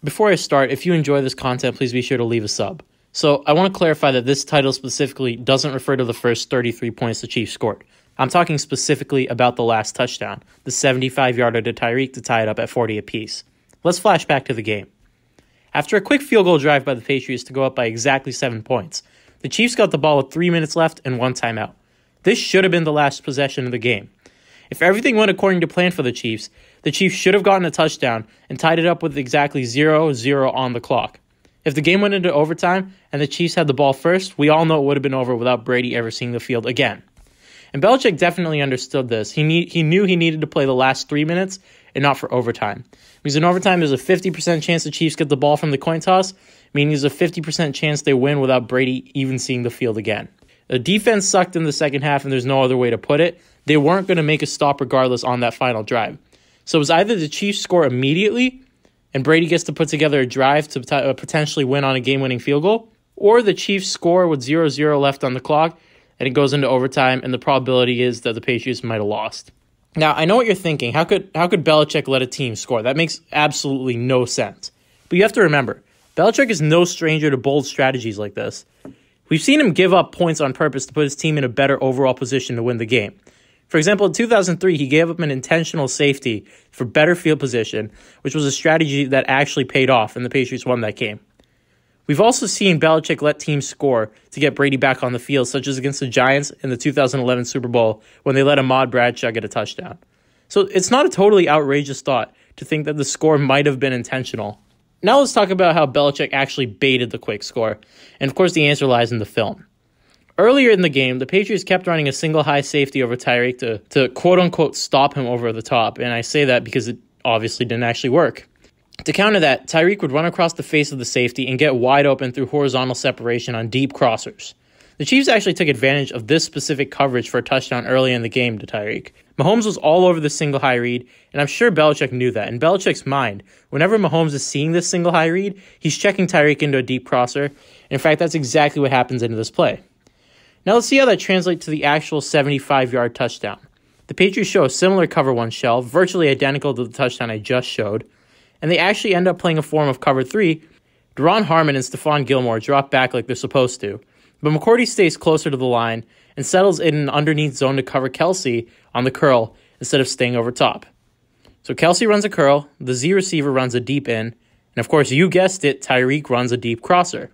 Before I start, if you enjoy this content, please be sure to leave a sub. So I want to clarify that this title specifically doesn't refer to the first 33 points the Chiefs scored. I'm talking specifically about the last touchdown, the 75-yarder to Tyreek to tie it up at 40 apiece. Let's flash back to the game. After a quick field goal drive by the Patriots to go up by exactly 7 points, the Chiefs got the ball with 3 minutes left and 1 timeout. This should have been the last possession of the game. If everything went according to plan for the Chiefs should have gotten a touchdown and tied it up with exactly 0-0 on the clock. If the game went into overtime and the Chiefs had the ball first, we all know it would have been over without Brady ever seeing the field again. And Belichick definitely understood this. He knew he needed to play the last 3 minutes and not for overtime. Because in overtime, there's a 50% chance the Chiefs get the ball from the coin toss, meaning there's a 50% chance they win without Brady even seeing the field again. The defense sucked in the second half, and there's no other way to put it. They weren't going to make a stop regardless on that final drive. So it was either the Chiefs score immediately and Brady gets to put together a drive to potentially win on a game-winning field goal, or the Chiefs score with 0-0 left on the clock and it goes into overtime, and the probability is that the Patriots might have lost. Now, I know what you're thinking. How could Belichick let a team score? That makes absolutely no sense. But you have to remember, Belichick is no stranger to bold strategies like this. We've seen him give up points on purpose to put his team in a better overall position to win the game. For example, in 2003, he gave up an intentional safety for better field position, which was a strategy that actually paid off, and the Patriots won that game. We've also seen Belichick let teams score to get Brady back on the field, such as against the Giants in the 2011 Super Bowl when they let Ahmad Bradshaw get a touchdown. So it's not a totally outrageous thought to think that the score might have been intentional. Now let's talk about how Belichick actually baited the quick score, and of course the answer lies in the film. Earlier in the game, the Patriots kept running a single high safety over Tyreek to quote-unquote stop him over the top, and I say that because it obviously didn't actually work. To counter that, Tyreek would run across the face of the safety and get wide open through horizontal separation on deep crossers. The Chiefs actually took advantage of this specific coverage for a touchdown early in the game to Tyreek. Mahomes was all over the single high read, and I'm sure Belichick knew that. In Belichick's mind, whenever Mahomes is seeing this single high read, he's checking Tyreek into a deep crosser. In fact, that's exactly what happens into this play. Now let's see how that translates to the actual 75-yard touchdown. The Patriots show a similar cover 1 shell, virtually identical to the touchdown I just showed, and they actually end up playing a form of cover 3. Duron Harmon and Stephon Gilmore drop back like they're supposed to, but McCourty stays closer to the line and settles in an underneath zone to cover Kelsey on the curl instead of staying over top. So Kelsey runs a curl, the Z receiver runs a deep in, and of course, you guessed it, Tyreek runs a deep crosser.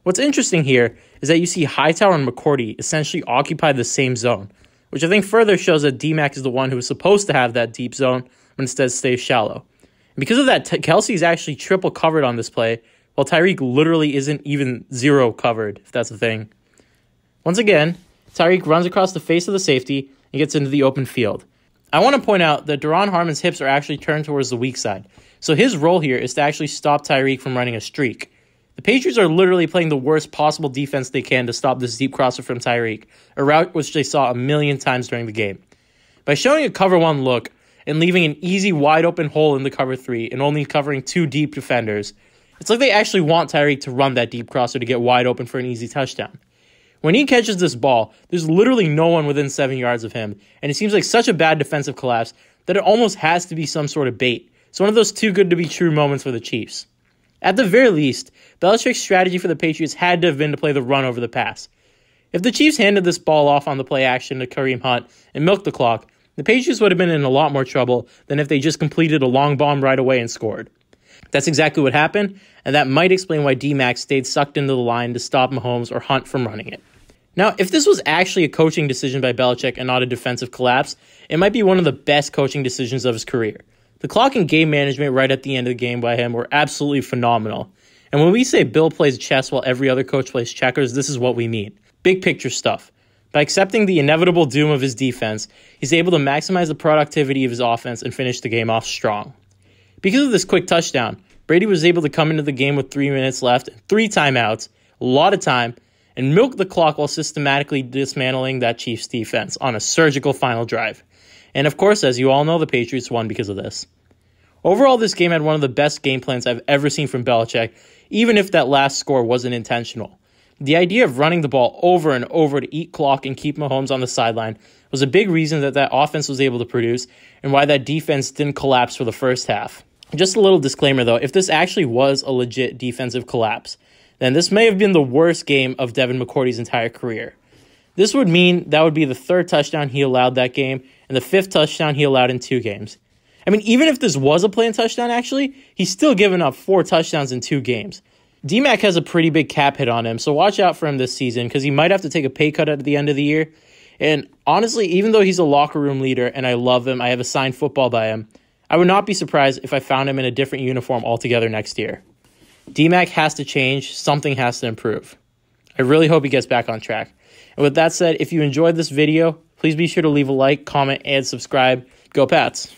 What's interesting here is that you see Hightower and McCourty essentially occupy the same zone, which I think further shows that D-Mac is the one who is supposed to have that deep zone, but instead stays shallow. And because of that, Kelsey is actually triple covered on this play, while Tyreek literally isn't even 0 covered, if that's a thing. Once again, Tyreek runs across the face of the safety and gets into the open field. I want to point out that Duron Harmon's hips are actually turned towards the weak side, so his role here is to actually stop Tyreek from running a streak. The Patriots are literally playing the worst possible defense they can to stop this deep crosser from Tyreek, a route which they saw a million times during the game. By showing a cover 1 look and leaving an easy wide open hole in the cover 3 and only covering 2 deep defenders, it's like they actually want Tyreek to run that deep crosser to get wide open for an easy touchdown. When he catches this ball, there's literally no one within 7 yards of him, and it seems like such a bad defensive collapse that it almost has to be some sort of bait. It's one of those too good to be true moments for the Chiefs. At the very least, Belichick's strategy for the Patriots had to have been to play the run over the pass. If the Chiefs handed this ball off on the play action to Kareem Hunt and milked the clock, the Patriots would have been in a lot more trouble than if they just completed a long bomb right away and scored. That's exactly what happened, and that might explain why D-Mac stayed sucked into the line to stop Mahomes or Hunt from running it. Now, if this was actually a coaching decision by Belichick and not a defensive collapse, it might be one of the best coaching decisions of his career. The clock and game management right at the end of the game by him were absolutely phenomenal. And when we say Bill plays chess while every other coach plays checkers, this is what we mean. Big picture stuff. By accepting the inevitable doom of his defense, he's able to maximize the productivity of his offense and finish the game off strong. Because of this quick touchdown, Brady was able to come into the game with 3 minutes left, 3 timeouts, a lot of time, and milk the clock while systematically dismantling that Chiefs defense on a surgical final drive. And of course, as you all know, the Patriots won because of this. Overall, this game had one of the best game plans I've ever seen from Belichick, even if that last score wasn't intentional. The idea of running the ball over and over to eat clock and keep Mahomes on the sideline was a big reason that offense was able to produce and why that defense didn't collapse for the first half. Just a little disclaimer, though. If this actually was a legit defensive collapse, then this may have been the worst game of Devin McCourty's entire career. This would mean that would be the 3rd touchdown he allowed that game and the 5th touchdown he allowed in 2 games. I mean, even if this was a planned touchdown, actually, he's still given up 4 touchdowns in 2 games. D-Mac has a pretty big cap hit on him, so watch out for him this season because he might have to take a pay cut at the end of the year. And honestly, even though he's a locker room leader and I love him, I have a signed football by him, I would not be surprised if I found him in a different uniform altogether next year. D-Mac has to change. Something has to improve. I really hope he gets back on track. And with that said, if you enjoyed this video, please be sure to leave a like, comment, and subscribe. Go Pats!